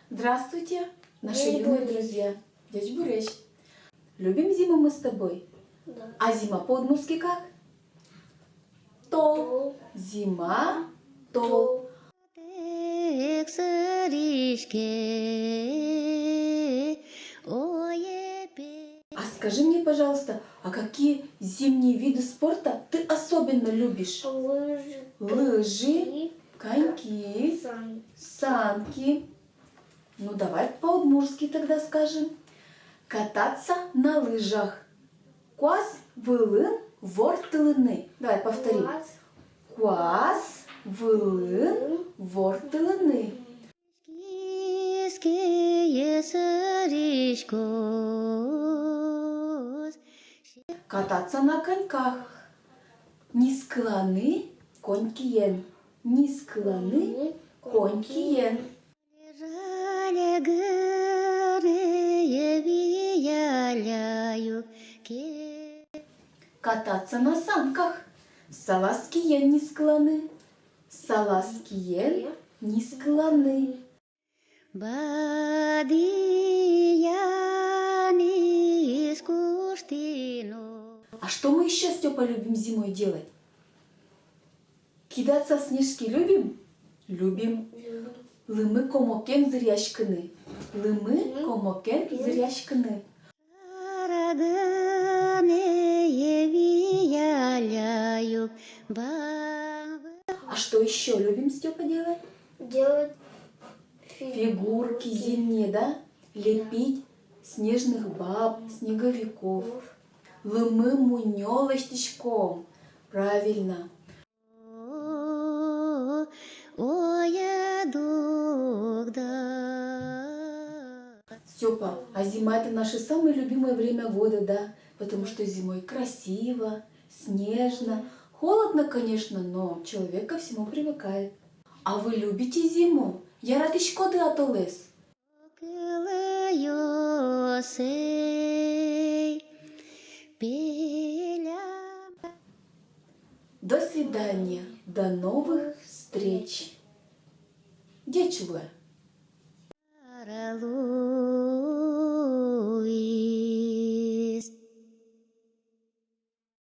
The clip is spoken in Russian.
Здравствуйте, наши юные друзья. Дядь Бурыч. Любим зиму мы с тобой? Да. А зима по-удмуртски как? Тол. Зима, тол. А скажи мне, пожалуйста, а какие зимние виды спорта ты особенно любишь? Лыжи, Лыжи, коньки, санки. Ну, давай по-удмуртски тогда скажем. Кататься на лыжах. Куас вылын вортылыны. Давай повторим. Куас вылын вортылыны. Кататься на коньках. Нискыланы конькиен. Нискыланы конькиен. Кататься на санках. Саласкиен нискланы. Саласкиен нискланы. А что мы еще, Степа, любим зимой делать? Кидаться в снежки любим? Любим. Лымы комокен зыряшкыны. Лымы комокен зыряшкыны. А что еще любим, Степа, делать? Делать Фигурки зимние, да? Лепить снежных баб, снеговиков. Лымы мунёлыштичком. Правильно. Степа, а зима это наше самое любимое время года, да? Потому что зимой красиво, снежно. Холодно, конечно, но человек ко всему привыкает. А вы любите зиму? Яратышкоды атолес. До свидания, до новых встреч. Дечуэ.